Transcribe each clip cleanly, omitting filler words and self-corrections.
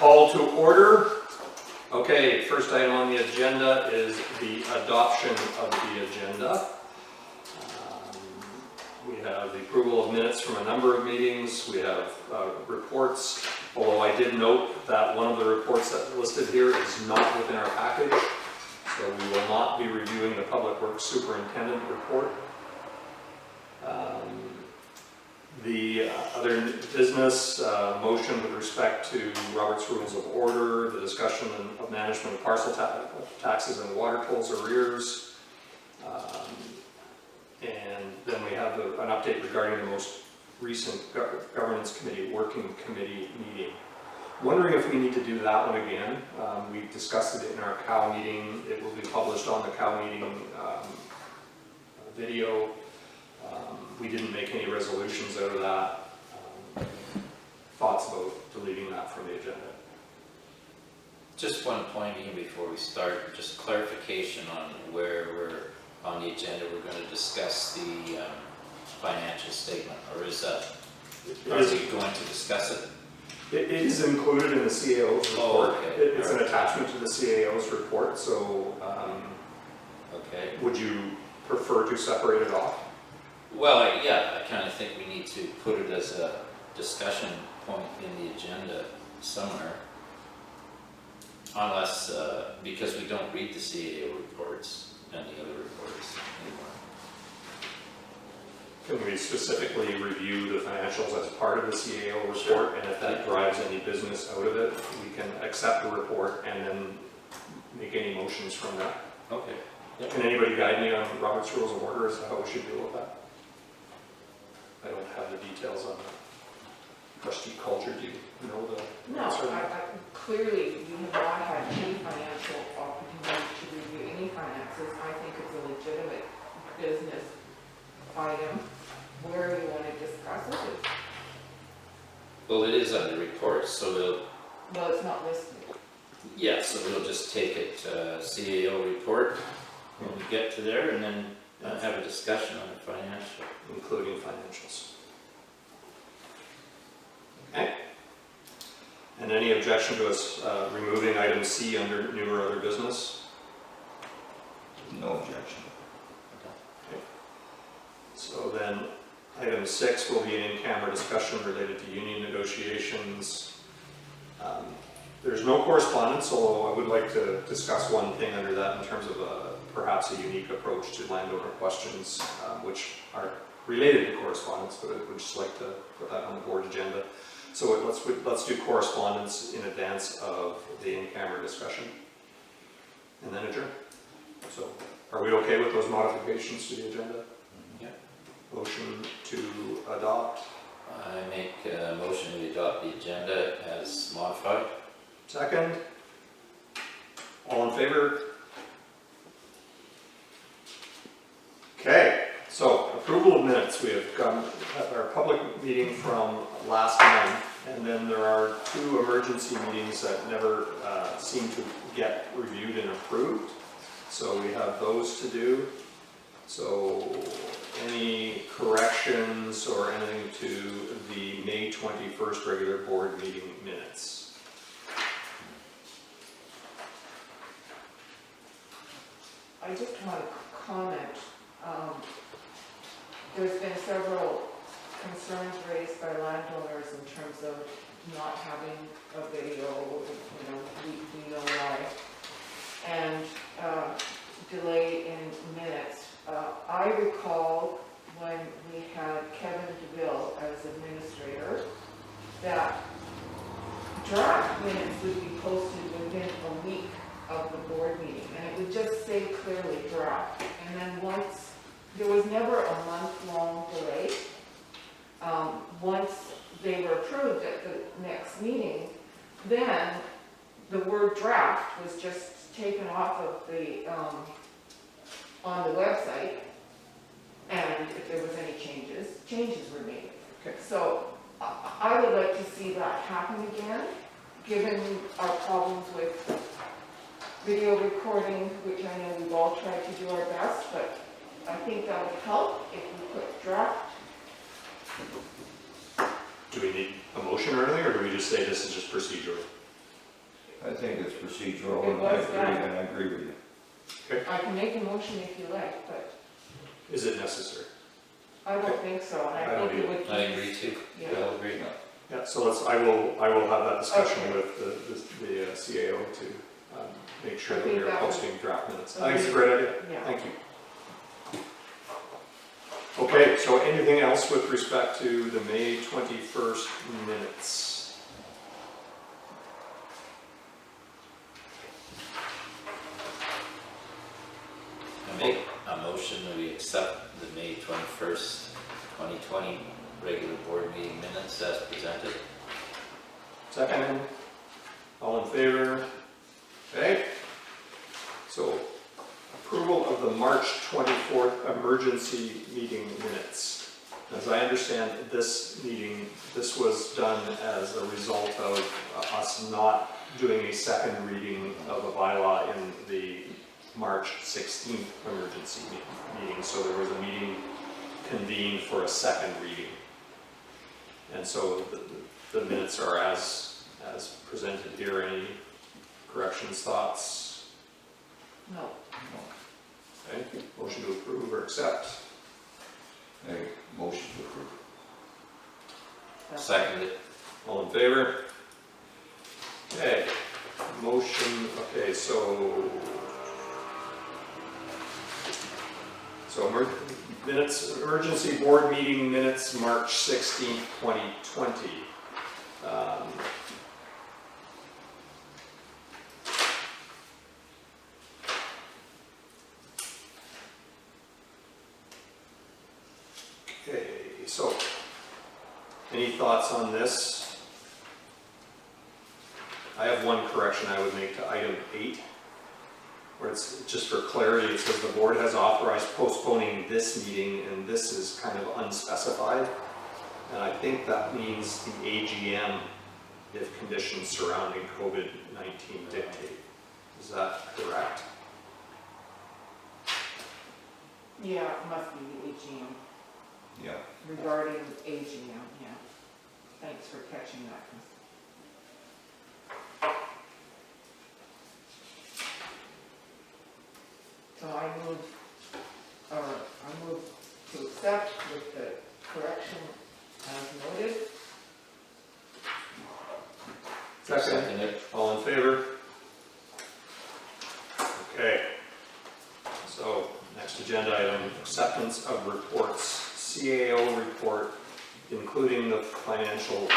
Call to order. Okay, first item on the agenda is the adoption of the agenda. We have the approval of minutes from a number of meetings. We have reports, although I did note that one of the reports that's listed here is not within our package, so we will not be reviewing the Public Works Superintendent report. The other business motion with respect to Robert's Rules of Order, the discussion of management of parcel taxes and water tolls arrears, and then we have an update regarding the most recent Governance Committee Working Committee meeting. Wondering if we need to do that one again. We discussed it in our COW meeting. It will be published on the COW meeting video. We didn't make any resolutions out of that. Thoughts about deleting that from the agenda? Just one point here before we start, just clarification on where we're on the agenda. We're going to discuss the financial statement, or is that, are we going to discuss it? It is included in the CAO's report. Oh, okay. It's an attachment to the CAO's report, so okay. Would you prefer to separate it off? Well, yeah, I kind of think we need to put it as a discussion point in the agenda somewhere. Unless, because we don't read the CAO reports and the other reports anymore. Can we specifically review the financials as part of the CAO report? Sure. And if that drives any business out of it, we can accept the report and then make any motions from that. Okay. Yep. Can anybody guide me on Robert's Rules of Order as to how we should deal with that? I don't have the details on that. Trustee Culture, do you know the No, answer? clearly we have not had any financial opportunity to review any finances. I think it's a legitimate business item. Where do you want to discuss it? Well, it is under reports, so we'll, Well, it's not listed. yeah, so we'll just take it CAO report when we get to there, and then have a discussion on the financial. Including financials. Okay. And any objection to us removing item C under new or other business? No objection. Okay. So then item 6 will be an in-camera discussion related to union negotiations. There's no correspondence, although I would like to discuss one thing under that in terms of perhaps a unique approach to landowner questions, which are related to correspondence, but I would just like to put that on the board agenda. So let's do correspondence in advance of the in-camera discussion, and then adjourn. So, are we okay with those modifications to the agenda? Yeah. Motion to adopt. I make a motion to adopt the agenda as modified. Second. All in favor? Okay. So, approval of minutes. We have had our public meeting from last month, and then there are 2 emergency meetings that never seem to get reviewed and approved. So we have those to do. So any corrections or anything to the May 21st regular board meeting minutes? I just want to comment. There's been several concerns raised by landowners in terms of not having a video, we know why, and delay in minutes. I recall when we had Kevin DeVille as administrator that draft minutes would be posted within a week of the board meeting, and it would just say clearly draft. And then once, there was never a month-long delay. Once they were approved at the next meeting, then the word draft was just taken off of the, on the website, and if there was any changes were made. Okay. So I would like to see that happen again, given our problems with video recording, which I know we've all tried to do our best, but I think that would help if we put draft. Do we need a motion or anything, or do we just say this is just procedural? I think it's procedural, It and was done. I agree with you. I can make a motion if you like, but Is it necessary? I don't think so, and I I don't think it would. I agree too. Yeah. I'll agree. Yeah, so I will have that discussion Okay. with the CAO to make sure I that think we are that would- posting draft minutes. I Okay. think it's a great idea. Yeah. Thank you. Okay, so anything else with respect to the May 21st minutes? I make a motion that we accept the May 21st, 2020 regular board meeting minutes as presented. Second? All in favor? Okay. So approval of the March 24th emergency meeting minutes. As I understand this meeting, this was done as a result of us not doing a second reading of a bylaw in the March 16th emergency meeting. So there was a meeting convened for a second reading. And so the minutes are as presented here. Any corrections, thoughts? No. Okay, motion to approve or accept. A motion to approve. Seconded. All in favor? Okay, motion, okay, so minutes, emergency board meeting minutes, March 16th, 2020. Okay, so any thoughts on this? I have one correction I would make to item 8, where it's just for clarity, it says the board has authorized postponing this meeting, and this is kind of unspecified. And I think that means the AGM if conditions surrounding COVID-19 dictate. Is that correct? Yeah, it must be the AGM, Yeah. regarding AGM, yeah. Thanks for catching that. So I move to accept with the correction as noted. Second. Seconded. All in favor? Okay. So, next agenda item, acceptance of reports. CAO report, including the financial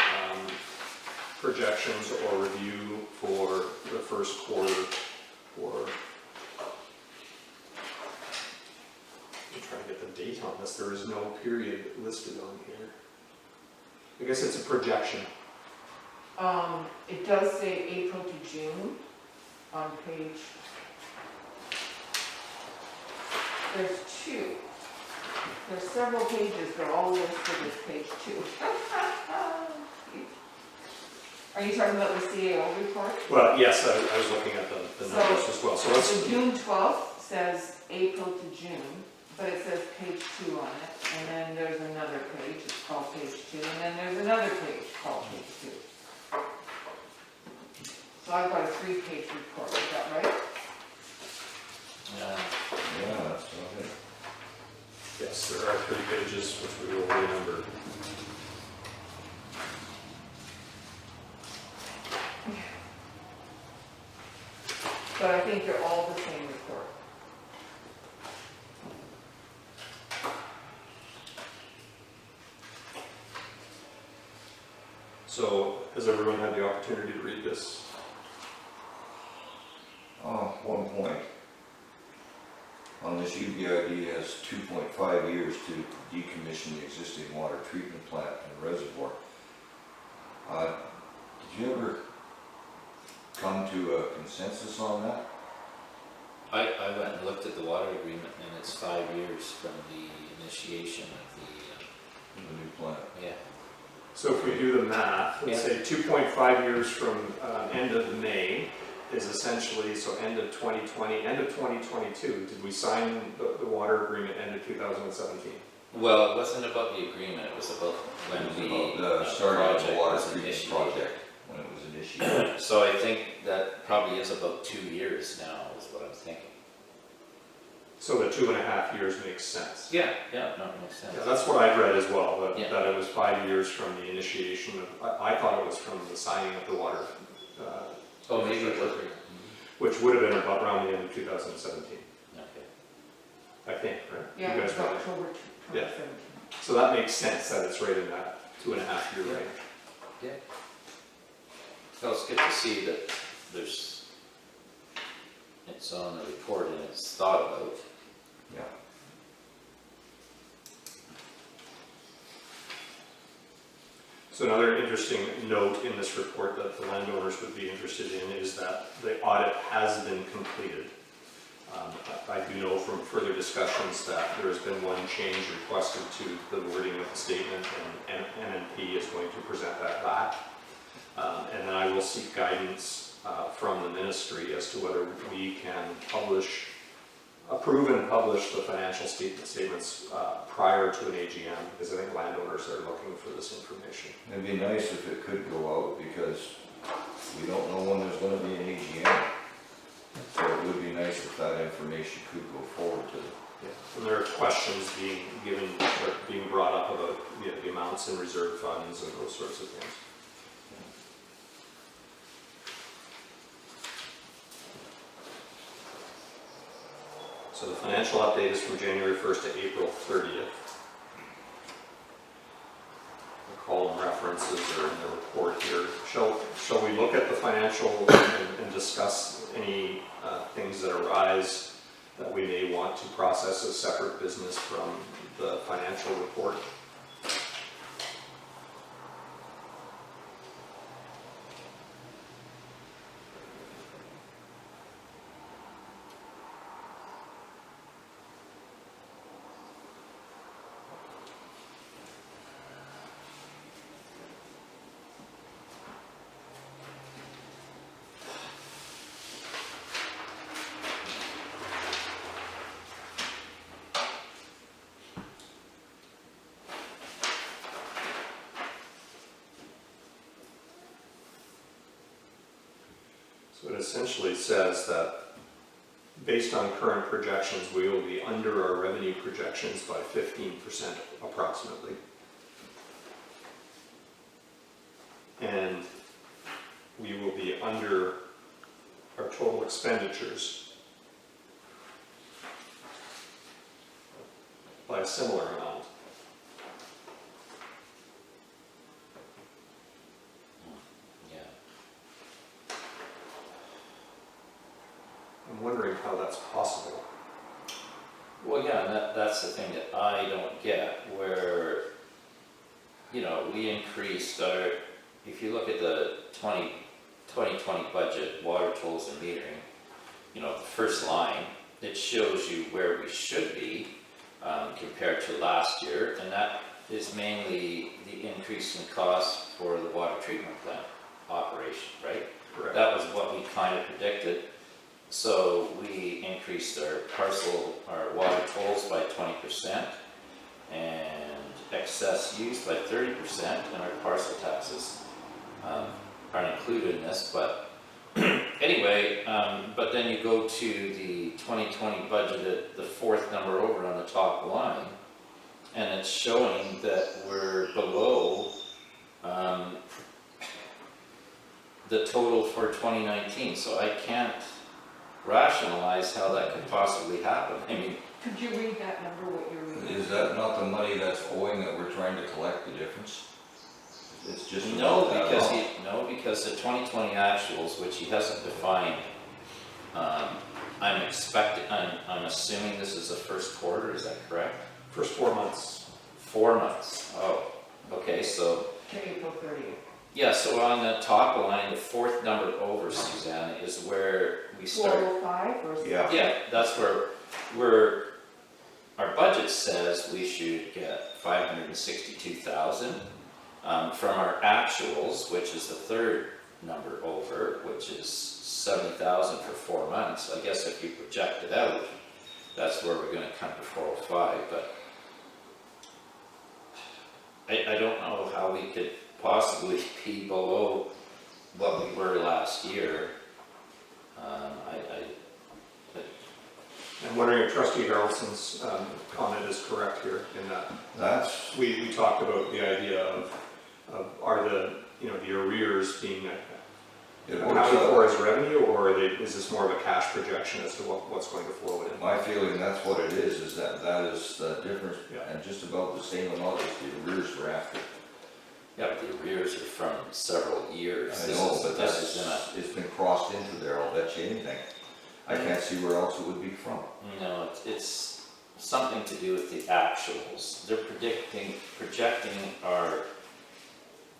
projections or review for the first quarter for, I'm trying to get the date on this, there is no period listed on here. I guess it's a projection. It does say April to June on page, there's two. There's several pages, they're all listed as page 2. Are you talking about the CAO report? Well, yes, I was looking at the numbers as well, so let's, So June 12th says April to June, but it says page 2 on it, and then there's another page, it's called page 2, and then there's another page called page 2. So I've got a 3-page report, is that right? Yeah. Yeah, that's okay. yes, there are 3 pages, which we will renumber. But I think they're all the same report. So, has everyone had the opportunity to read this? One point. On this, UBID has 2.5 years to decommission the existing water treatment plant and reservoir. Did you ever come to a consensus on that? I went and looked at the water agreement, and it's 5 years from the initiation of The new plant? yeah. So if we do the math, let's say 2.5 years from end of May is essentially, so end of 2020, end of 2022. Did we sign the water agreement end of 2017? Well, it wasn't about the agreement, it was about when It was the about the starting of the project water was treatment initiated. project, when it was initiated. this year. So I think that probably is about 2 years now, is what I'm thinking. So the 2.5 years makes sense. Yeah, no, it makes sense. Yeah, that's what I've read as well, Yeah. that it was 5 years from the initiation of, I thought it was from the signing of the water. Oh, maybe it was. Which would have been about around the end of 2017, Okay. I think, right? Yeah, You it's guys read it. October Yeah. 2017. So that makes sense, that it's right in that 2.5 year Yeah. range. Yeah. Well, it's good to see that there's, it's on the report and it's thought about. Yeah. So another interesting note in this report that the landowners would be interested in is that the audit has been completed. I do know from further discussions that there has been one change requested to the wording of the statement, and NNP is going to present that back. And then I will seek guidance from the ministry as to whether we can approve and publish the financial statements prior to an AGM, because I think landowners are looking for this information. It'd be nice if it could go out, because we don't know when there's gonna be an AGM. So it would be nice if that information could go forward to them. And there are questions being given, or being brought up about the amounts in reserve funds and those sorts of things. So the financial update is from January 1st to April 30th. The column references are in the report here. Shall we look at the financial and discuss any things that arise that we may want to process as separate business from the financial report? So it essentially says that based on current projections, we will be under our revenue projections by 15% approximately. And we will be under our total expenditures by a similar amount. Yeah. I'm wondering how that's possible. Well, yeah, and that's the thing that I don't get, where, you know, we increased our, if you look at the 2020 budget, water tolls and metering, you know, the first line, it shows you where we should be compared to last year, and that is mainly the increase in cost for the water treatment plant operation, right? Correct. That was what we kind of predicted. So we increased our water tolls by 20% and excess use by 30%, and our parcel taxes aren't included in this, but anyway, but then you go to the 2020 budget at the fourth number over on the top line, and it's showing that we're below the total for 2019, so I can't rationalize how that could possibly happen. I mean, Could you read that number, what you're reading? Is that not the money that's owing that we're trying to collect the difference? It's just no, about that amount. because the 2020 actuals, which he hasn't defined, I'm assuming this is the first quarter, is that correct? First 4 months. 4 months, oh, okay, so, To April 30th. yeah, so on the top line, the fourth number over, Suzanne, is where we start. 405 or? Yeah. Yeah, that's where our budget says we should get 562,000 from our actuals, which is the third number over, which is 70,000 for 4 months. I guess if you project it out, that's where we're going to come to 405. But I don't know how we could possibly be below what we were last year. I'm wondering if trustee Harrelson's comment is correct here in that That's, we talked about the idea of are the, the arrears being it works accounted for out. as revenue, or is this more of a cash projection as to what's going to flow in? My feeling, that's what it is that is the difference, Yeah. and just about the same amount as the arrears were after. Yeah, but the arrears are from several years. I This know, is- but this is in it's been crossed into there, I'll bet you anything. I can't see where else it would be from. No, it's something to do with the actuals. They're projecting our,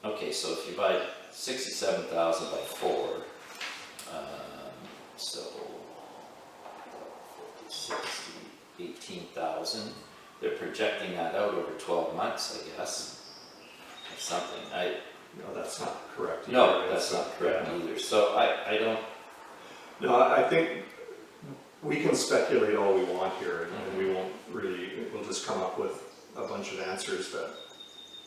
okay, so if you buy 67,000 by 4, so 60, 18,000, they're projecting that out over 12 months, I guess. Or something, No, that's not correct. no, either. that's It's, not correct either. So I don't, No, I think we can speculate all we want here, and we won't really, we'll just come up with a bunch of answers that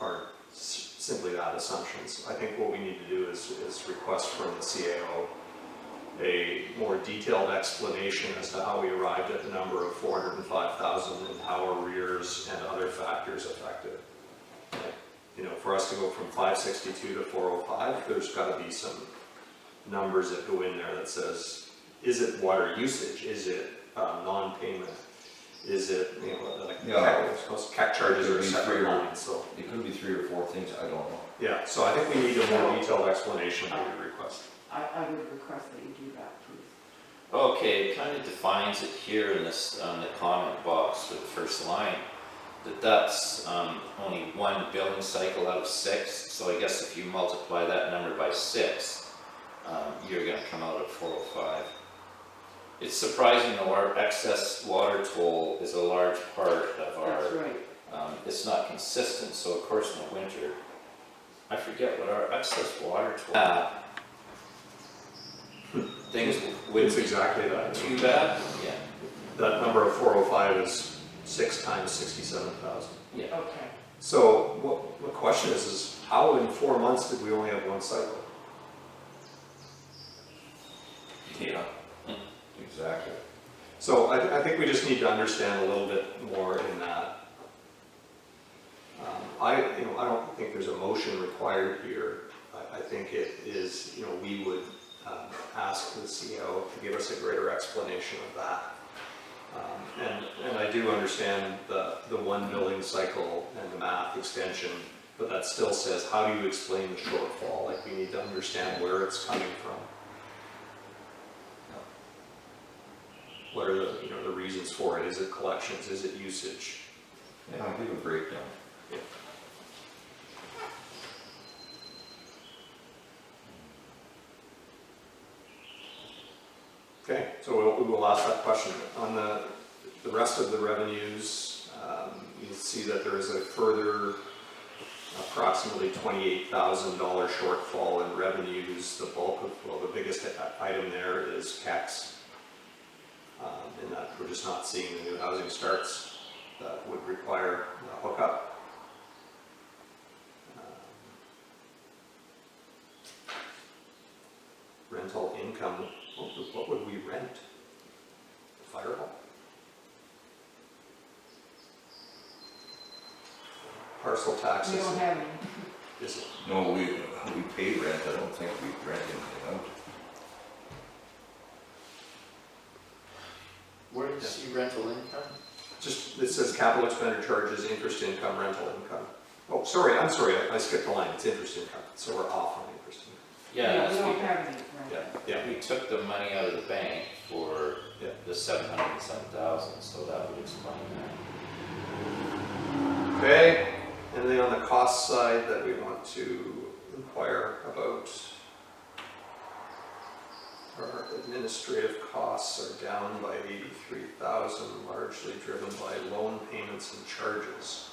are simply that, assumptions. I think what we need to do is request from the CAO a more detailed explanation as to how we arrived at the number of 405,000 and how arrears and other factors affected. For us to go from 562 to 405, there's got to be some numbers that go in there that says, is it water usage? Is it non-payment? Is it, like Yeah. CAC charges are a Could be separate three or- line, so. It could be 3 or 4 things, I don't know. Yeah, so I think we need a more detailed explanation to your request. I would request that you do that, please. okay, it kind of defines it here in this, on the comment box for the first line, that's only one billing cycle out of 6, so I guess if you multiply that number by 6, you're gonna come out at 405. It's surprising though, our excess water toll is a large part of That's our, right. it's not consistent, so of course in the winter, I forget what our excess water toll, things It's wouldn't be exactly that. too bad, yeah, That number of 405 is 6 times 67,000. yeah. Okay. So what the question is how in 4 months did we only have one cycle? Yeah. Exactly. So I think we just need to understand a little bit more in that. I don't think there's a motion required here. I think it is, we would ask the CEO to give us a greater explanation of that. And I do understand the one billing cycle and the math extension, but that still says, how do you explain the shortfall? Like, we need to understand where it's coming from. What are the reasons for it? Is it collections? Is it usage? Yeah, I'll give a breakdown. Yeah. Okay, so we will ask that question. On the rest of the revenues, you see that there is a further approximately $28,000 shortfall in revenues. The bulk of, the biggest item there is CACs. In that we're just not seeing the new housing starts that would require a hookup. Rental income, what would we rent? The fire hall? Parcel We taxes, don't have any. is it? No, we pay rent, I don't think we rent anything out. Where do you see rental income? Just, it says capital expenditure charges, interest income, rental income. Oh, sorry, I'm sorry, I skipped a line, it's interest income, so we're off on interest income. Yeah, We don't we, have any, right? Yeah, we took the money out of the bank for Yeah. the 707,000, so that would explain that. okay. And then on the cost side that we want to inquire about, our administrative costs are down by 83,000, largely driven by loan payments and charges.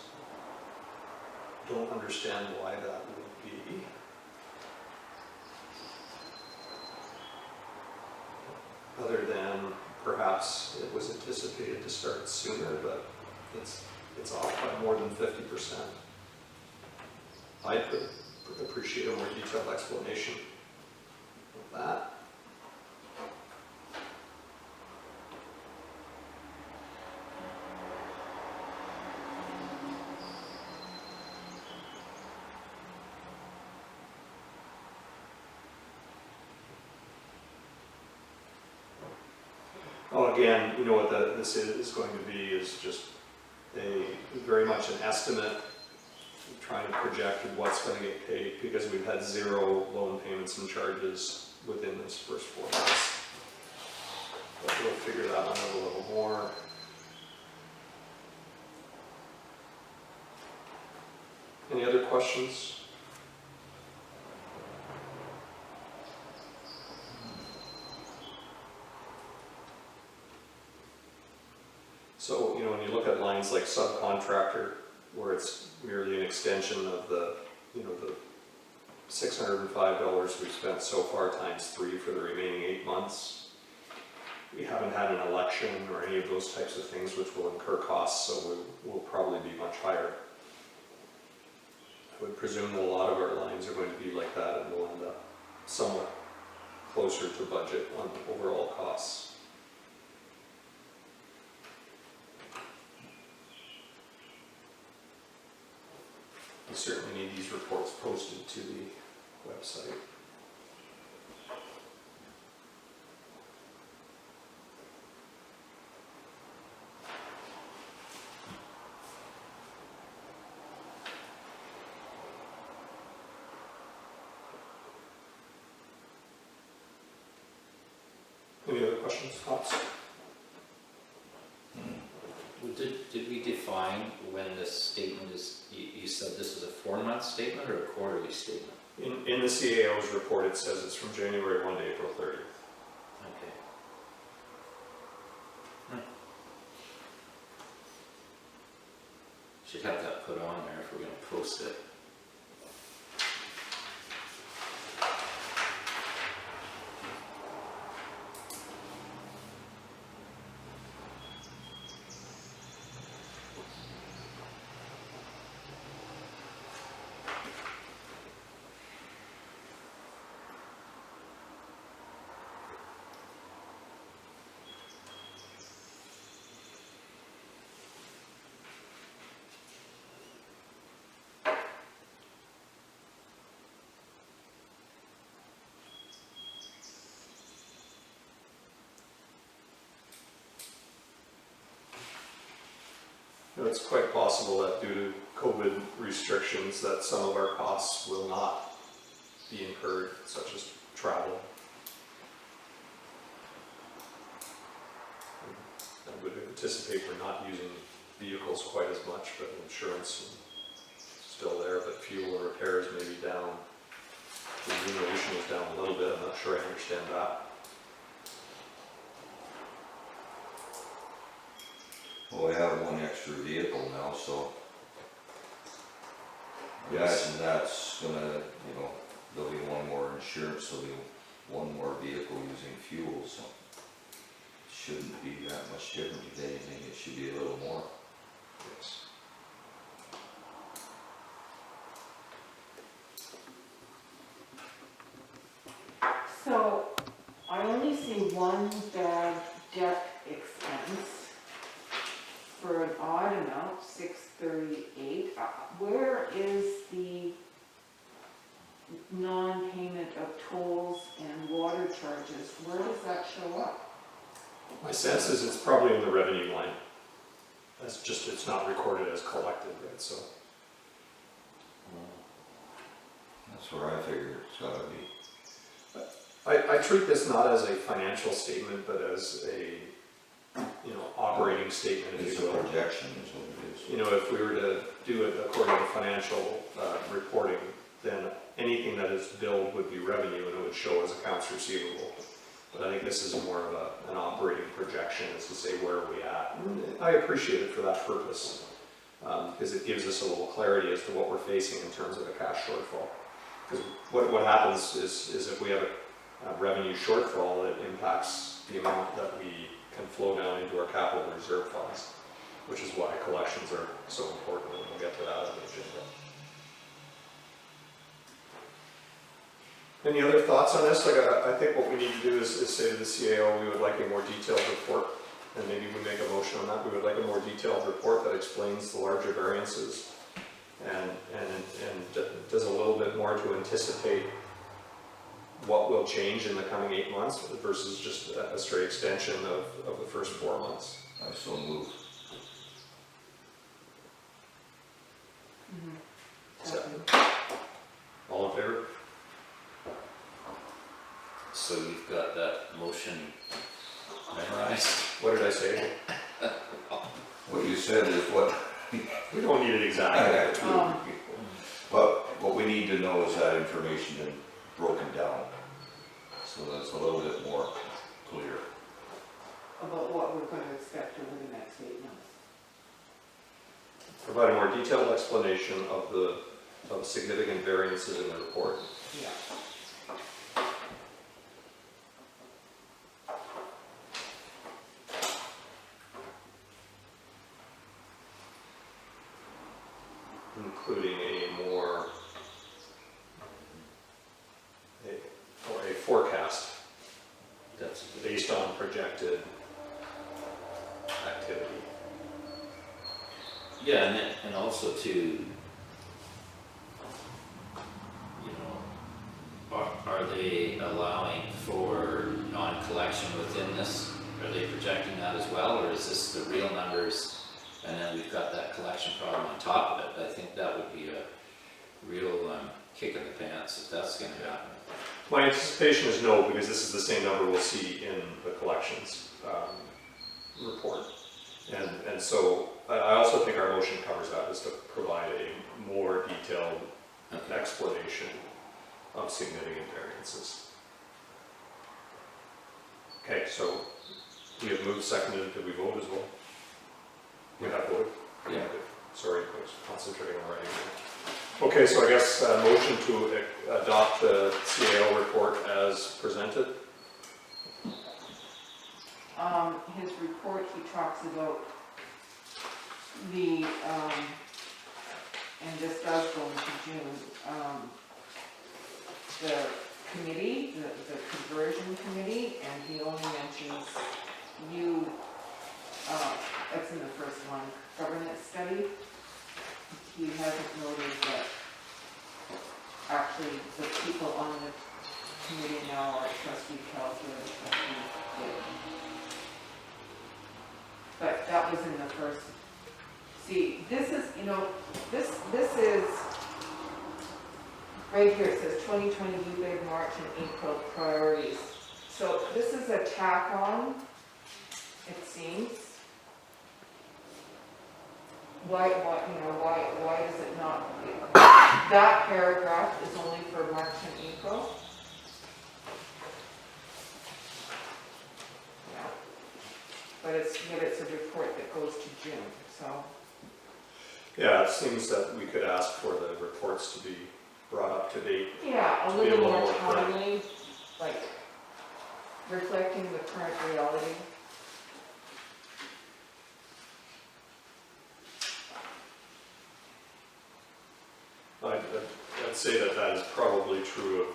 Don't understand why that would be. Other than perhaps it was anticipated to start sooner, but it's off by more than 50%. I could appreciate a more detailed explanation. that. Oh, again, you know what this is going to be is just very much an estimate, trying to project what's going to get paid, because we've had 0 loan payments and charges within this first 4 months. But we'll figure that one out a little more. Any other questions? So, you know, when you look at lines like subcontractor, where it's merely an extension of the, you know, the $605 we've spent so far times 3 for the remaining 8 months. We haven't had an election or any of those types of things which will incur costs, so we'll probably be much higher. I would presume that a lot of our lines are going to be like that, and we'll end up somewhat closer to budget on overall costs. We certainly need these reports posted to the website. Any other questions, thoughts? Did we define when this statement is, you said this is a 4-month statement or a quarterly statement? In the CAO's report, it says it's from January 1 to April 30th. Okay. Should have that put on there if we're going to post it. You know, it's quite possible that due to COVID restrictions that some of our costs will not be incurred, such as travel. I would anticipate we're not using vehicles quite as much, but insurance is still there, but fuel and repairs may be down. The remuneration is down a little bit, I'm not sure I understand that. Well, we have 1 extra vehicle now, so I Yes. imagine that's gonna, you know, there'll be 1 more insurance, there'll be 1 more vehicle using fuel, so it shouldn't be that much different if anything, it should be a little more. Yes. So I only see one bad debt expense for an odd amount, $638. Where is the non-payment of tolls and water charges? Where does that show up? My sense is it's probably in the revenue line. That's just, it's not recorded as collected, right? So That's where I figure it's gotta be. I treat this not as a financial statement, but as a, you know, operating statement, if It's you a will. projection is what it is. You know, if we were to do it according to financial reporting, then anything that is billed would be revenue and it would show as accounts receivable. But I think this is more of an operating projection, as to say where are we at. And I appreciate it for that purpose, because it gives us a little clarity as to what we're facing in terms of a cash shortfall. Because what happens is if we have a revenue shortfall, it impacts the amount that we can flow down into our capital reserve funds, which is why collections are so important, and we'll get to that on the agenda. Any other thoughts on this? Like, I think what we need to do is say to the CAO, we would like a more detailed report, and maybe we make a motion on that. We would like a more detailed report that explains the larger variances and does a little bit more to anticipate what will change in the coming 8 months versus just a straight extension of the first 4 months. I so move. Second. All in favor? So you've got that motion memorized? What did I say? What you said is what, We don't need it exactly. but what we need to know is that information and broken down. So that's a little bit more clear. About what we're gonna expect over the next 8 months. Provide a more detailed explanation of the significant variances in the report. Yeah. Including a forecast That's based on projected activity. Yeah, and also to, you know, are they allowing for non-collection within this? Are they projecting that as well, or is this the real numbers? And then we've got that collection problem on top of it. I think that would be a real kick in the pants if that's gonna happen. My anticipation is no, because this is the same number we'll see in the collections report. And so I also think our motion covers that, is to provide a more detailed Okay. explanation of significant variances. Okay, so we have moved, seconded, did we vote as well? We have voted? Yeah. Sorry, I was concentrating on writing there. Okay, so I guess motion to adopt the CAO report as presented. His report, he talks about the, and this does go into June, the committee, the conversion committee, and he only mentions that's in the first one, governance study. He hasn't noted that actually the people on the committee now are trustee Calvin and trustee Gibb. But that was in the first, see, this is, this is, right here, it says 2020 UBID March and April priorities. So this is a tack on, it seems. Why does it not, that paragraph is only for March and April? Yeah. But it's a report that goes to June, so. Yeah, it seems that we could ask for the reports to be brought up to date. Yeah, a To be a little little more more current. timely, like reflecting the current reality. I'd say that that is probably true of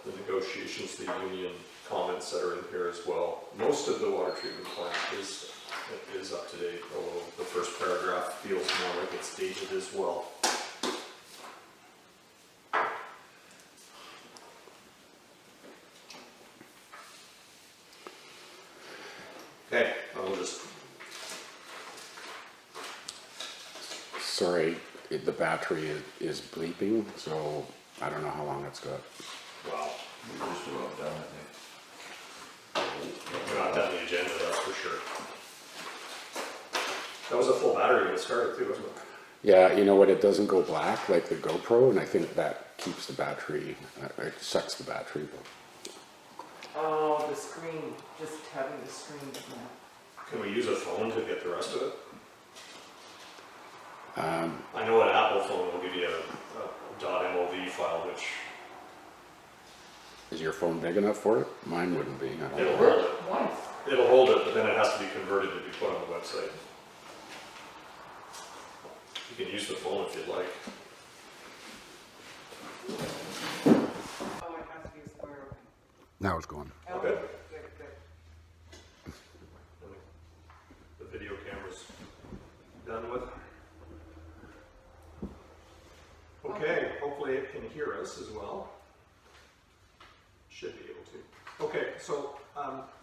the negotiations, the union comments that are in here as well. Most of the water treatment plant is up to date, although the first paragraph feels more like it's dated as well. Okay, I'll just, Sorry, the battery is bleeping, so I don't know how long it's got. wow, We're just about done, I think. we're not done the agenda, that's for sure. That was a full battery when it started too, wasn't it? Yeah, you know what, it doesn't go black like the GoPro, and I think that keeps the battery, it sucks the battery. Oh, the screen, just having the screen, yeah. Can we use a phone to get the rest of it? Um, I know an Apple phone will give you a .mov file, which Is your phone big enough for it? Mine wouldn't be, I don't it'll know. hold it. Once. It'll hold it, but then it has to be converted to be put on the website. You can use the phone if you'd like. Oh, it has to be Now it's going. Oh, Good. good, good. And the video camera's done with. Okay, hopefully it can hear us as well. Should be able to. Okay, so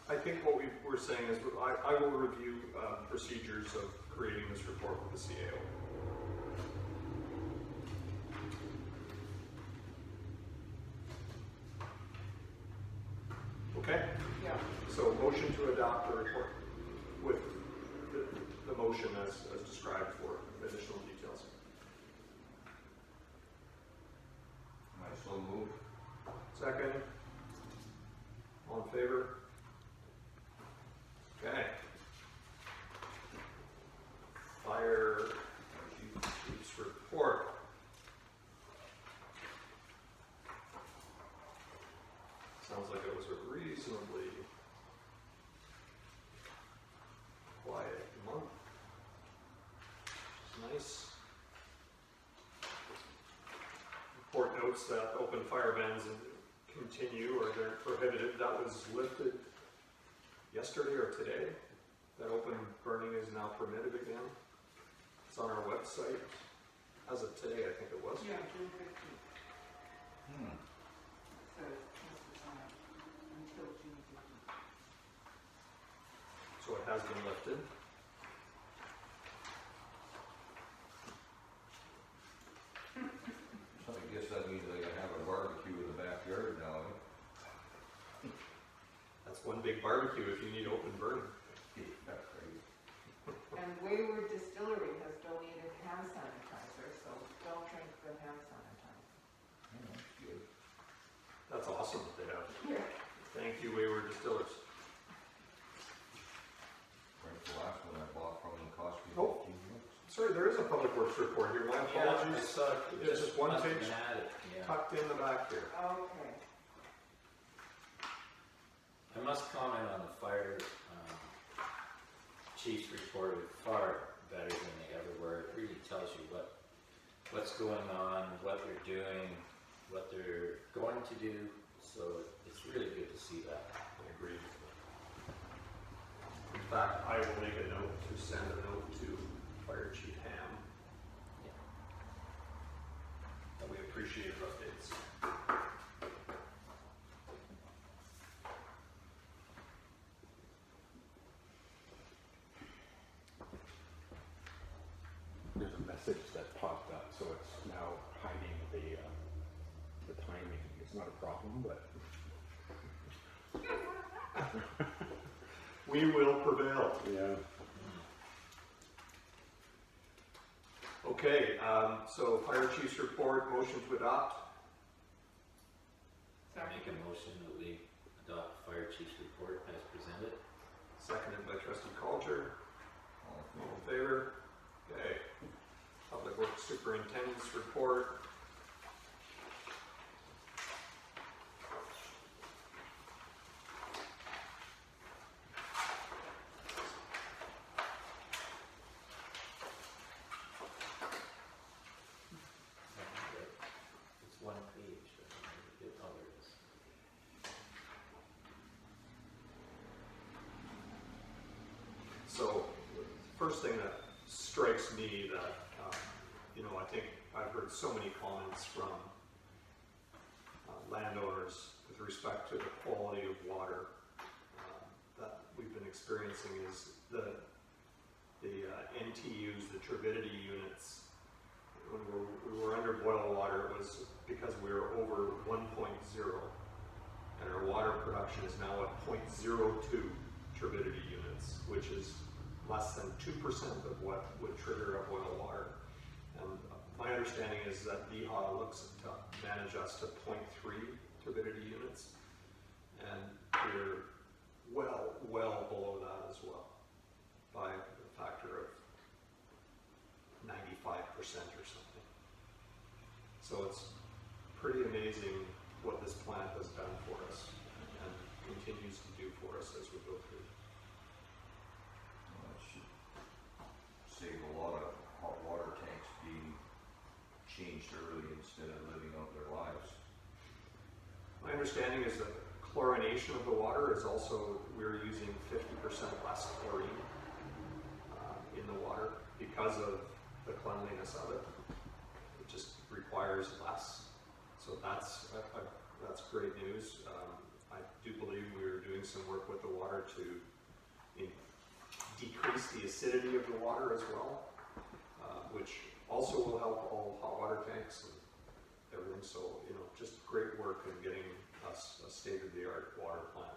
I think what we were saying is I will review procedures of creating this report with the CAO. Okay, Yeah. so motion to adopt the report with the motion as described for additional details. I so move. Second? All in favor? Okay. Fire chief's report. Sounds like it was a reasonably quiet month. Nice. Report notes that open fire bans continue or they're prohibited. That was lifted yesterday or today. That open burning is now permitted again. It's on our website. As of today, I think it was. Yeah, June 15th. So it's until June 15th. So it has been lifted. So I guess that means they can have a barbecue in the backyard now, eh? That's one big barbecue if you need open burning. That's crazy. And Wayward Distillery has donated hand sanitizer, so don't drink the hand sanitizer. Oh, that's good. That's awesome that they have. Yeah. Thank you, Wayward Distillers. Right, the last one I bought from them cost me Oh. 15 bucks. Sorry, there is a public works report here. My Yeah, I apologies. saw it. It's just one Must have page been added, yeah. tucked in the back here. Okay. I must comment on the fire chief's report was far better than they ever were. It really tells you what's going on, what they're doing, what they're going to do. So it's really good to see that. I agree. In fact, I will make a note to send a note to Fire Chief Ham Yeah. that we appreciate your updates. There's a message that popped up, so it's now hiding the timing. It's not a problem, but We will prevail. yeah. Okay, so Fire Chief's report, motion to adopt. I make a motion that we adopt fire chief's report as presented. Seconded by Trustee Culture. All in All favor? in favor? Okay. Public Works Superintendent's report. It's one page. Oh, there it is. So, first thing that strikes me that, I think I've heard so many comments from landowners with respect to the quality of water that we've been experiencing is the NTUs, the turbidity units. When we were under boil water, it was because we were over 1.0, and our water production is now at 0.02 turbidity units, which is less than 2% of what would trigger a boil water. And my understanding is that DHA looks to manage us to 0.3 turbidity units, and we're well below that as well, by a factor of 95% or something. So it's pretty amazing what this plant has done for us and continues to do for us as we go through. Well, it should save a lot of hot water tanks being changed early instead of living out their lives. My understanding is that chlorination of the water is also, we're using 50% less chlorine in the water because of the cleanliness of it. It just requires less. So that's great news. I do believe we're doing some work with the water to decrease the acidity of the water as well, which also will help all hot water tanks and everything. So, just great work in getting us a state-of-the-art water plant.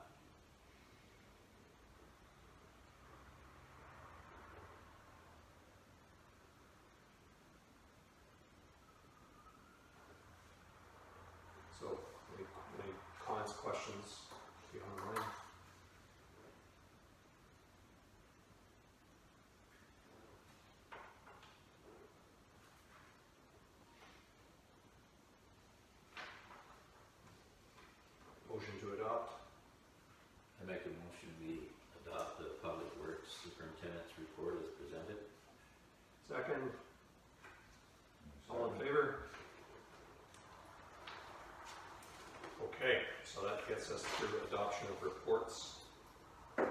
So, any comments, questions beyond mine? Motion to adopt. I make a motion we adopt the Public Works Superintendent's report as presented. Second. All in favor? Okay, so that gets us through adoption of reports. And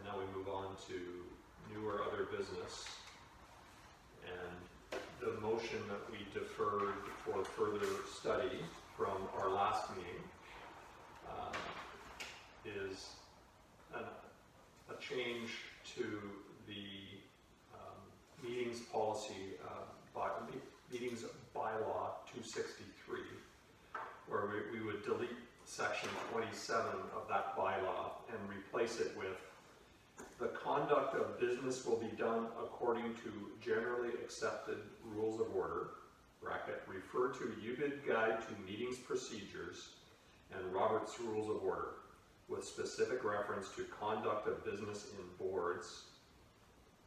now we move on to new or other business. And the motion that we deferred for further study from our last meeting is a change to the meetings policy, meetings bylaw 263, where we would delete section 27 of that bylaw and replace it with, the conduct of business will be done according to generally accepted rules of order, bracket, refer to UBID Guide to Meetings Procedures and Robert's Rules of Order, with specific reference to conduct of business in boards,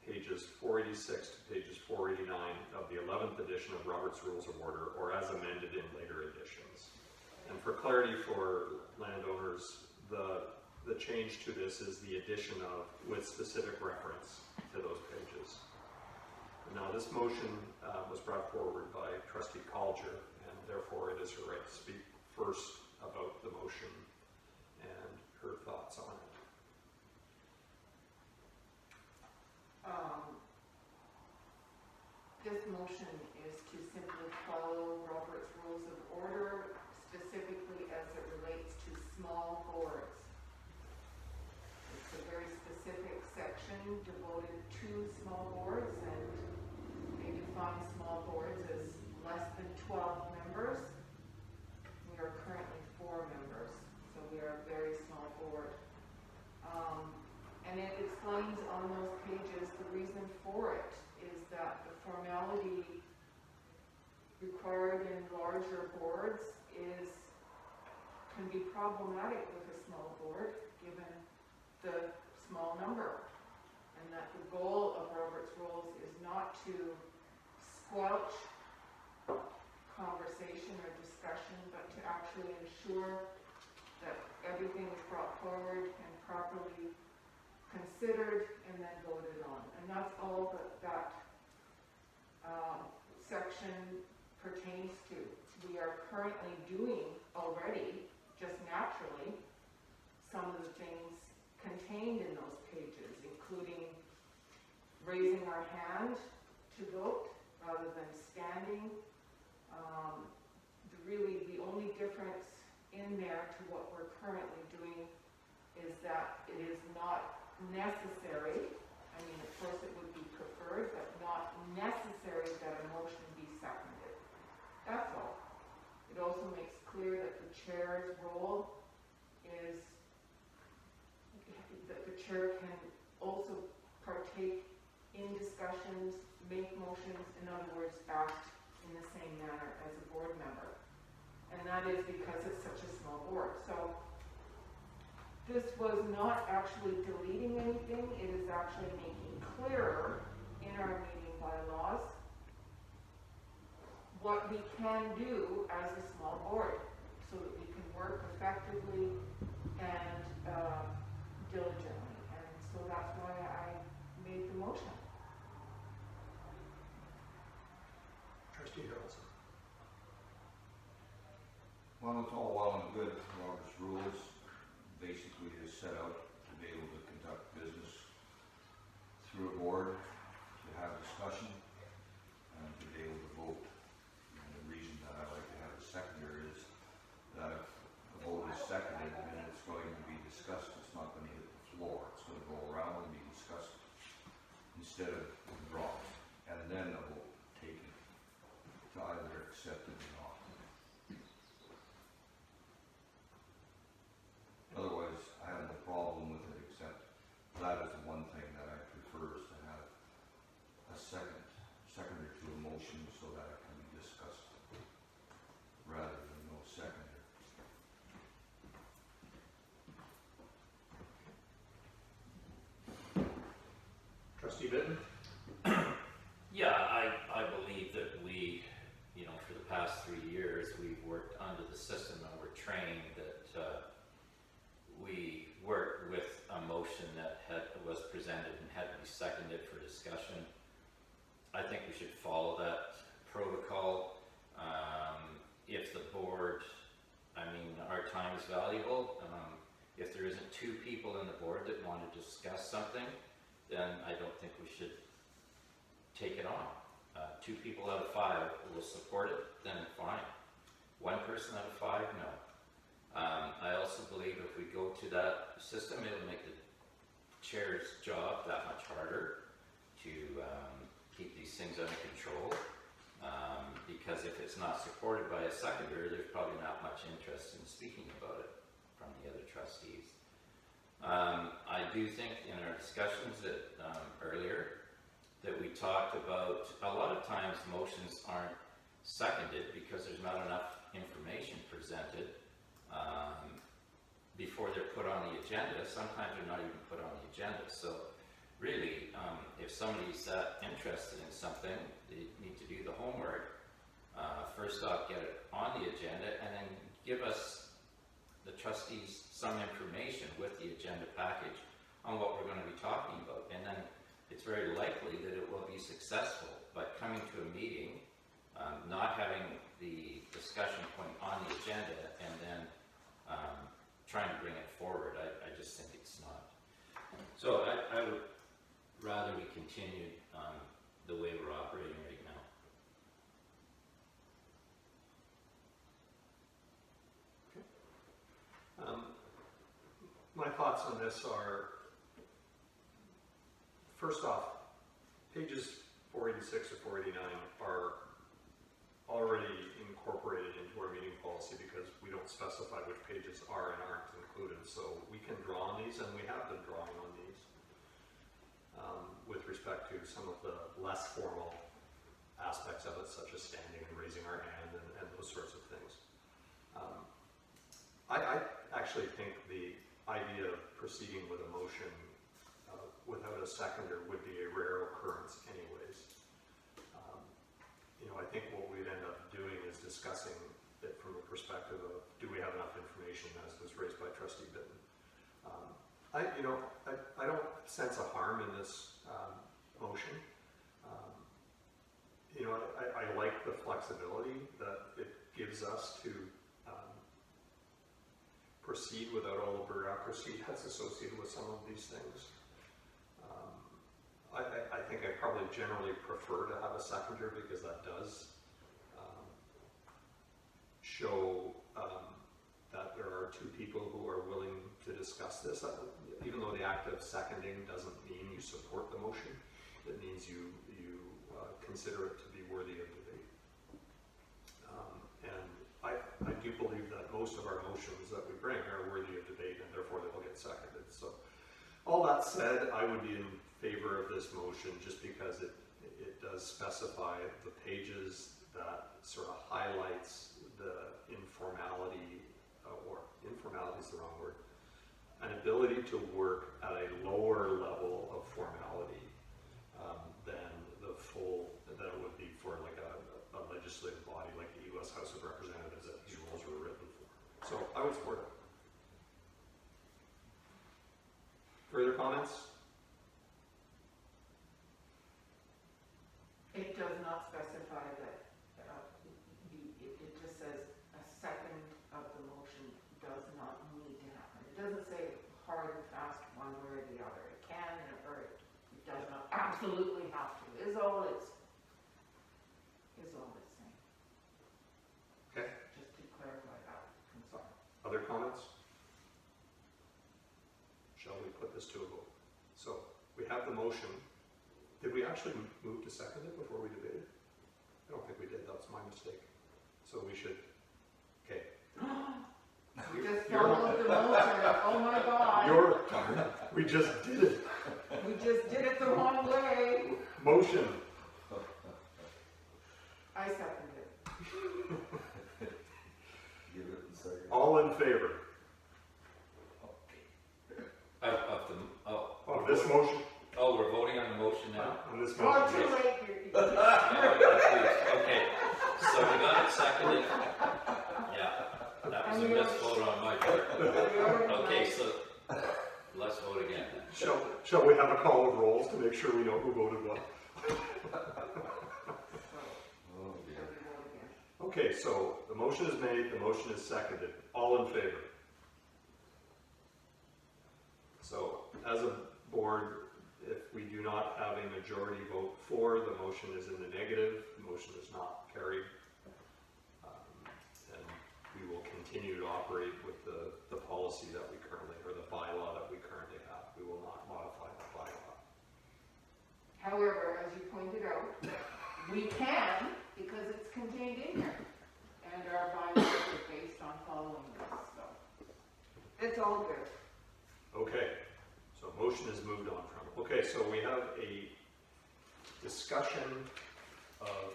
pages 486 to pages 489 of the 11th edition of Robert's Rules of Order, or as amended in later editions. And for clarity for landowners, the change to this is the addition of with specific reference to those pages. Now, this motion was brought forward by Trustee Collier, and therefore it is her right to speak first about the motion and her thoughts on it. This motion is to simply follow Robert's Rules of Order, specifically as it relates to small boards. It's a very specific section devoted to small boards, and they define small boards as less than 12 members. We are currently 4 members, so we are a very small board. And it explains on those pages the reason for it is that the formality required in larger boards can be problematic with a small board given the small number, and that the goal of Robert's Rules is not to squelch conversation or discussion, but to actually ensure that everything is brought forward and properly considered and then voted on. And that's all that section pertains to. We are currently doing already, just naturally, some of the things contained in those pages, including raising our hand to vote rather than standing. Really, the only difference in there to what we're currently doing is that it is not necessary. I mean, of course it would be preferred, but not necessary that a motion be seconded. That's all. It also makes clear that the chair's role is that the chair can also partake in discussions, make motions, in other words, act in the same manner as a board member. And that is because it's such a small board. So this was not actually deleting anything, it is actually making clearer in our meeting bylaws what we can do as a small board so that we can work effectively and diligently. And so that's why I made the motion. Trustee Harrelson. Well, it's all well and good. Robert's rules basically is set out to be able to conduct business through a board, to have discussion, and to be able to vote. And the reason that I like to have a seconder is that if the vote is seconded, then it's going to be discussed. It's not going to hit the floor. It's going to go around and be discussed instead of dropped, and then a vote taken to either accept it or not. Otherwise, I have no problem with it, except that is the one thing that I prefer is to have a seconder to a motion so that it can be discussed rather than no seconder. Trustee Bitton? Yeah, I believe that we, you know, for the past 3 years, we've worked under the system and we're trained that we worked with a motion that was presented and had to be seconded for discussion. I think we should follow that protocol. If the board, I mean, our time is valuable. If there isn't 2 people in the board that want to discuss something, then I don't think we should take it on. 2 people out of 5 will support it, then fine. 1 person out of 5, no. I also believe if we go to that system, it'll make the chair's job that much harder to keep these things under control. Because if it's not supported by a seconder, there's probably not much interest in speaking about it from the other trustees. I do think in our discussions that earlier that we talked about, a lot of times motions aren't seconded because there's not enough information presented before they're put on the agenda. Sometimes they're not even put on the agenda. So really, if somebody's that interested in something, they need to do the homework. First off, get it on the agenda and then give us, the trustees, some information with the agenda package on what we're going to be talking about. And then it's very likely that it will be successful. But coming to a meeting, not having the discussion point on the agenda and then trying to bring it forward, I just think it's not. So I would rather we continue the way we're operating right now. My thoughts on this are, first off, pages 486 or 489 are already incorporated into our meeting policy because we don't specify which pages are and aren't included. So we can draw on these, and we have been drawing on these with respect to some of the less formal aspects of it, such as standing and raising our hand and those sorts of things. I actually think the idea of proceeding with a motion without a seconder would be a rare occurrence anyways. I think what we'd end up doing is discussing it from the perspective of, do we have enough information, as was raised by Trustee Bitton. I don't sense a harm in this motion. I like the flexibility that it gives us to proceed without all the bureaucracy that's associated with some of these things. I think I probably generally prefer to have a seconder because that does show that there are 2 people who are willing to discuss this. Even though the act of seconding doesn't mean you support the motion, it means you consider it to be worthy of debate. And I do believe that most of our motions that we bring are worthy of debate, and therefore they will get seconded. So, all that said, I would be in favor of this motion just because it does specify the pages that sort of highlights the informality, or informality is the wrong word, an ability to work at a lower level of formality than the full, that it would be for like a legislative body like the U.S. House of Representatives that these rules were written for. So I would support it. Further comments? It does not specify that, it just says a second of absolutely have to, is all it's saying, Okay, just to clarify that concern. other comments? Shall we put this to a vote? So, we have the motion. Did we actually move to second it before we debated? I don't think we did, that's my mistake. So we should, okay. We just followed the motion, oh my God. We just did it. We just did it the wrong way. Motion. I second it. Give it a second. All in favor of this motion? Oh, we're voting on the motion now? On this Oh, motion, too yes. late, Okay, so we got it seconded. Yeah, that was a misvote on my part. Okay, so let's vote again then. Shall we have a call of rolls to make sure we know who voted what? Oh, dear. Okay, so the motion is made, the motion is seconded. All in favor? So, as a board, if we do not have a majority vote for, the motion is in the negative, the motion is not carried. And we will continue to operate with the policy that we currently, or the bylaw that we currently have. We will not modify the bylaw. However, as you pointed out, we can, because it's contained in here. And our bylaws are based on following this, so. It's all good. Okay, so motion is moved on from. Okay, so we have a discussion of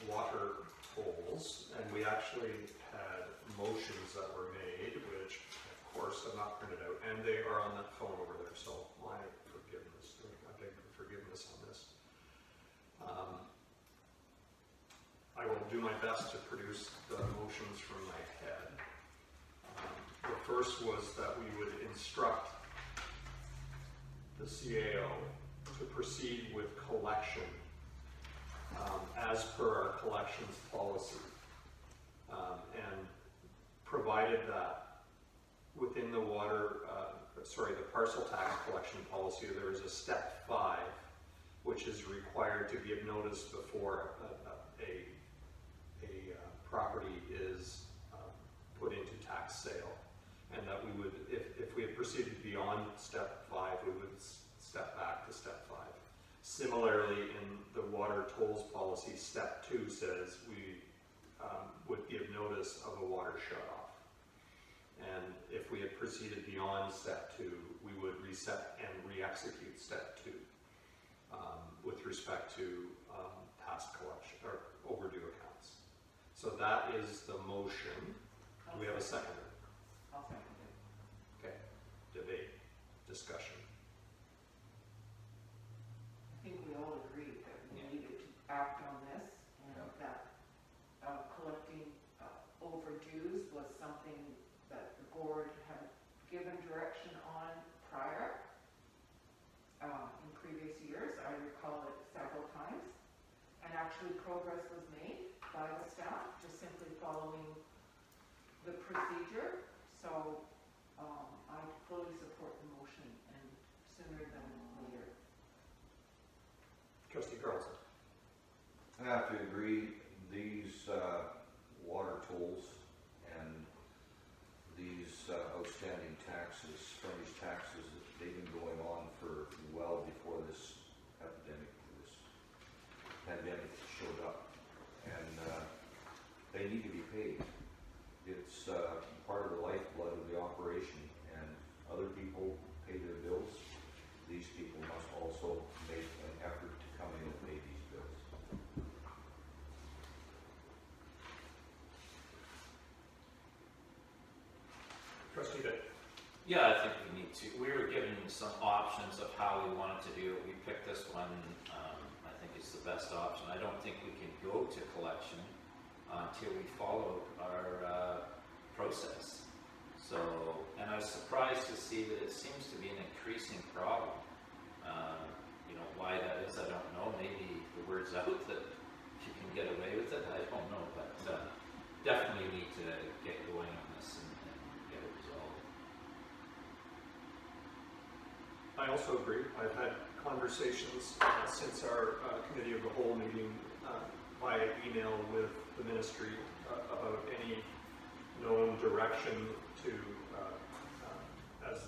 water tolls, and we actually had motions that were made, which of course have not printed out, and they are on that phone over there, so my forgiveness, I beg for forgiveness on this. I will do my best to produce the motions from my head. The first was that we would instruct the CAO to proceed with collection as per our collections policy. And provided that within the the parcel tax collection policy, there is a step 5, which is required to give notice before a property is put into tax sale. And that we would, if we had proceeded beyond step 5, we would step back to step 5. Similarly, in the water tolls policy, step 2 says we would give notice of a water shutoff. And if we had proceeded beyond step 2, we would reset and re-execute step 2 with respect to past collection or overdue accounts. So that is the motion. Do we have a seconder? I'll second it. Okay, debate, discussion. I think we all agreed that we needed to act on this and that collecting overdues was something that the board had given direction on prior in previous years. I recall it several times. And actually progress was made by the staff, just simply following the procedure. So I fully support the motion and sooner than later. Trustee Carlson. I have to agree, these water tolls and these outstanding taxes, furnished taxes, they've been going on for well before this pandemic showed up. And they need to be paid. It's part of the lifeblood of the operation, and other people pay their bills. These people must also make an effort to come in and pay these bills. Trustee Day. Yeah, I think we need to. We were given some options of how we wanted to do it. We picked this one. I think it's the best option. I don't think we can go to collection until we follow our process. So, and I was surprised to see that it seems to be an increasing problem. Why that is, I don't know. Maybe the word's out that you can get away with it. I don't know, but definitely need to get going on this and get it resolved. I also agree. I've had conversations since our committee of the whole meeting via email with the ministry about any known direction to, as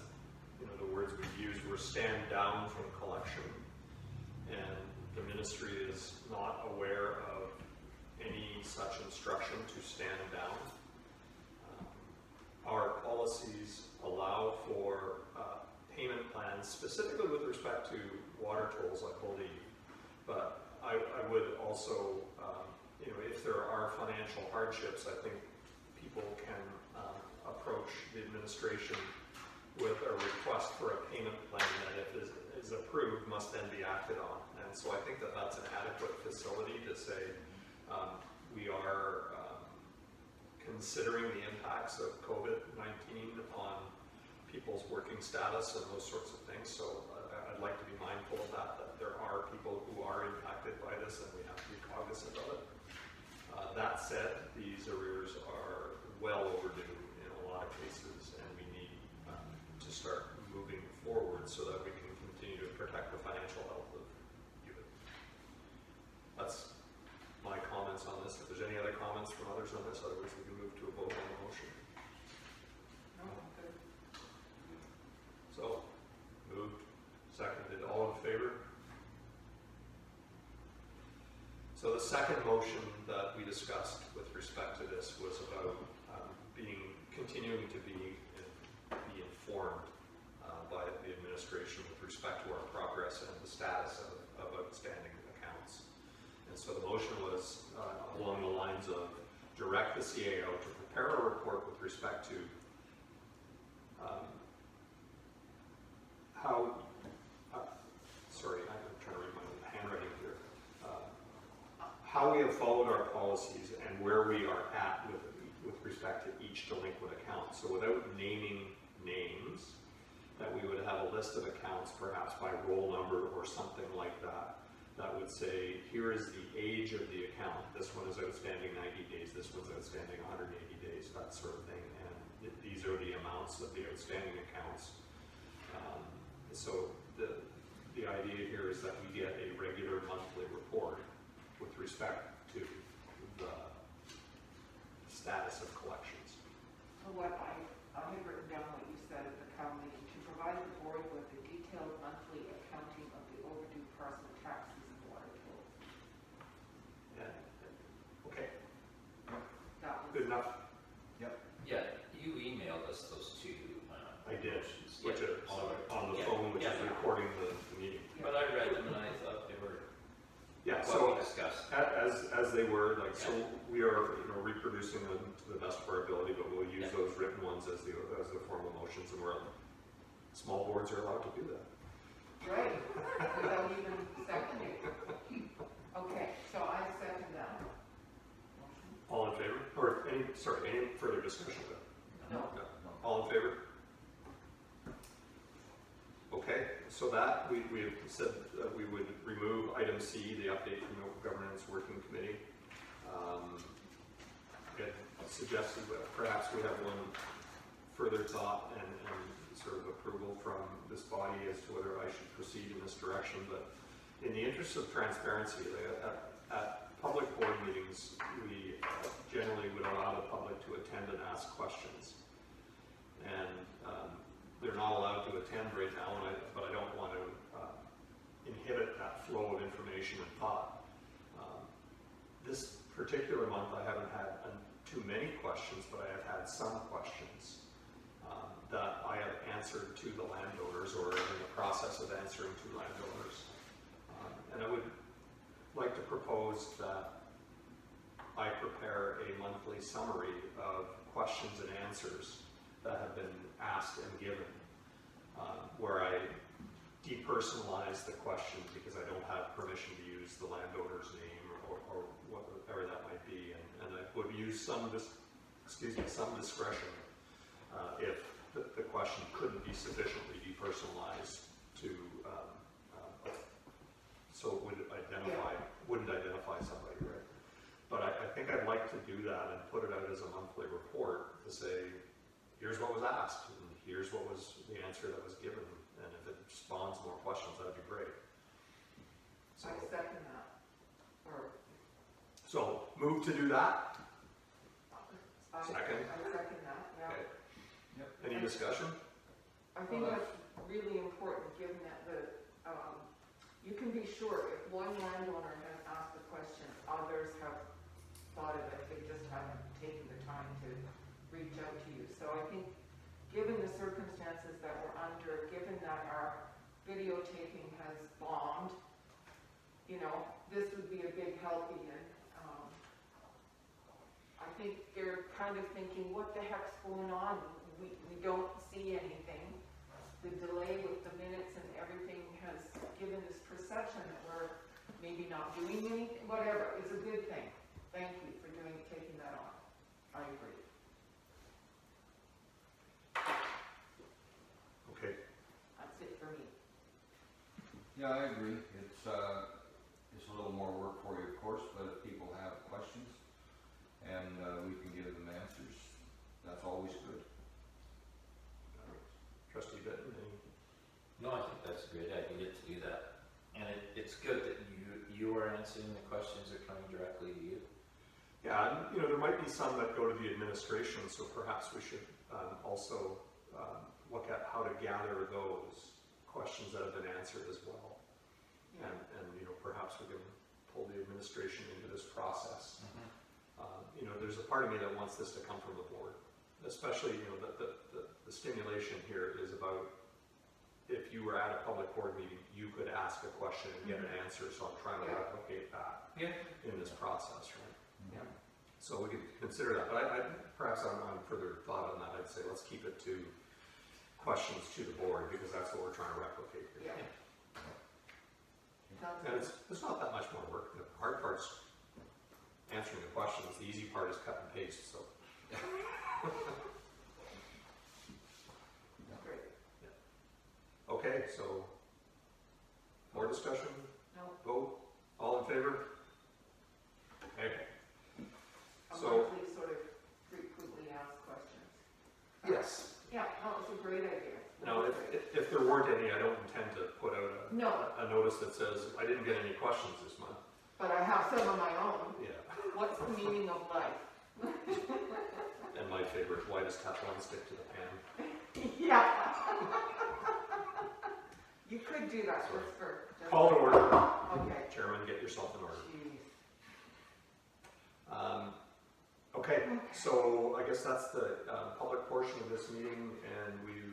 you know, the words we've used were stand down from collection. And the ministry is not aware of any such instruction to stand down. Our policies allow for payment plans, specifically with respect to water tolls, I believe. But I would also, you know, if there are financial hardships, I think people can approach the administration with a request for a payment plan that, if is approved, must then be acted on. And so I think that that's an adequate facility to say we are considering the impacts of COVID-19 on people's working status and those sorts of things. So I'd like to be mindful of that there are people who are impacted by this and we have to be cognizant of it. That said, these arrears are well overdue in a lot of cases, and we need to start moving forward so that we can continue to protect the financial health of UBID. That's my comments on this. If there's any other comments from others on this, otherwise we can move to a vote on the motion. No, good. So, moved, seconded, all in favor? So the second motion that we discussed with respect to this was about continuing to be informed by the administration with respect to our progress and the status of outstanding accounts. And so the motion was along the lines of direct the CAO to prepare a report with respect to how, sorry, I'm trying to read my handwriting here, how we have followed our policies and where we are at with respect to each delinquent account. So without naming names, that we would have a list of accounts, perhaps by roll number or something like that, that would say, here is the age of the account. This one is outstanding 90 days, this one's outstanding 180 days, that sort of thing. And these are the amounts of the outstanding accounts. So the idea here is that we get a regular monthly report with respect to the status of collections. So what I have written down what you said at the county meeting, to provide the board with a detailed monthly accounting of the overdue parcel taxes and water tolls. Yeah. Okay, That was good enough. Yep. Yeah, you emailed us those two. I did, motions. which Yeah, is so- on the yeah, phone, which yeah. is recording the meeting. But I read them and I thought they were Yeah, what so we discussed. as they were, like, so Yeah. we are, you know, reproducing them to the best of our ability, but we'll use Yeah. those written ones as the formal motions, and small boards are allowed to do that. right, without even seconding. Okay, so I second that. Motion? All in favor? Or any further discussion of it? No. No. All in favor? Okay, so that, we have said that we would remove item C, the update from the governance working committee. It suggested that perhaps we have one further thought and sort of approval from this body as to whether I should proceed in this direction, but in the interest of transparency, at public board meetings, we generally would allow the public to attend and ask questions. And they're not allowed to attend right now, but I don't want to inhibit that flow of information and thought. This particular month, I haven't had too many questions, but I have had some questions that I have answered to the landowners or in the process of answering to landowners. And I would like to propose that I prepare a monthly summary of questions and answers that have been asked and given, where I depersonalize the question because I don't have permission to use the landowner's name or whatever that might be, and I would use some discretion if the question couldn't be sufficiently depersonalized to, so it wouldn't identify somebody, right? But I think I'd like to do that and put it out as a monthly report to say, here's what was asked, and here's what was the answer that was given. And if it spawns more questions, that'd be great. So, I second that. Or, so move to do that? I Second. second that, yeah. Okay. Yep. Any discussion? I think that's really important, given that you can be sure if one landowner has asked a question, others have thought of it, they just haven't taken the time to reach out to you. So I think, given the circumstances that we're under, given that our videotaping has bombed, you know, this would be a big help, Ian. I think they're kind of thinking, what the heck's going on? We don't see anything. The delay with the minutes and everything has given this perception that we're maybe not doing anything, whatever, it's a good thing. Thank you for taking that on. I agree. Okay. That's it for me. Yeah, I agree. It's a little more work for you, of course, but if people have questions and we can give them answers, that's always good. Trustee Benton, any? No, I think that's good, I get to do that. And it's good that you are answering the questions that are coming directly to you. Yeah, and, there might be some that go to the administration, so perhaps we should also look at how to gather those questions that have been answered as well. Yeah. And perhaps we can pull the administration into this process. There's a part of me that wants this to come from the board, especially, the stimulation here is about if you were at a public board meeting, you could ask a question and get an answer, so I'm trying to Yeah. replicate that Yeah. in this process, right? Yeah. So we could consider that, but perhaps on further thought on that, I'd say let's keep it to questions to the board, because that's what we're trying to replicate here. Yeah. Sounds And good. it's not that much more work. The hard part's answering the questions. The easy part is cut and paste, so. Great. Okay, so more discussion, No, vote, all in favor? Okay. a So- monthly sort of frequently asked questions. Yes. Yeah, no, it's a great idea. Now, if there weren't any, I don't intend to put out No, a notice that says, I didn't get any questions this month. but I have some of my own. Yeah. What's the meaning of life? And my favorite, why does Teflon stick to the pan? Yeah. You could do that just for. Call to order. Okay. Chairman, get yourself in order. Jeez. Okay, so I guess that's the public portion of this meeting, and we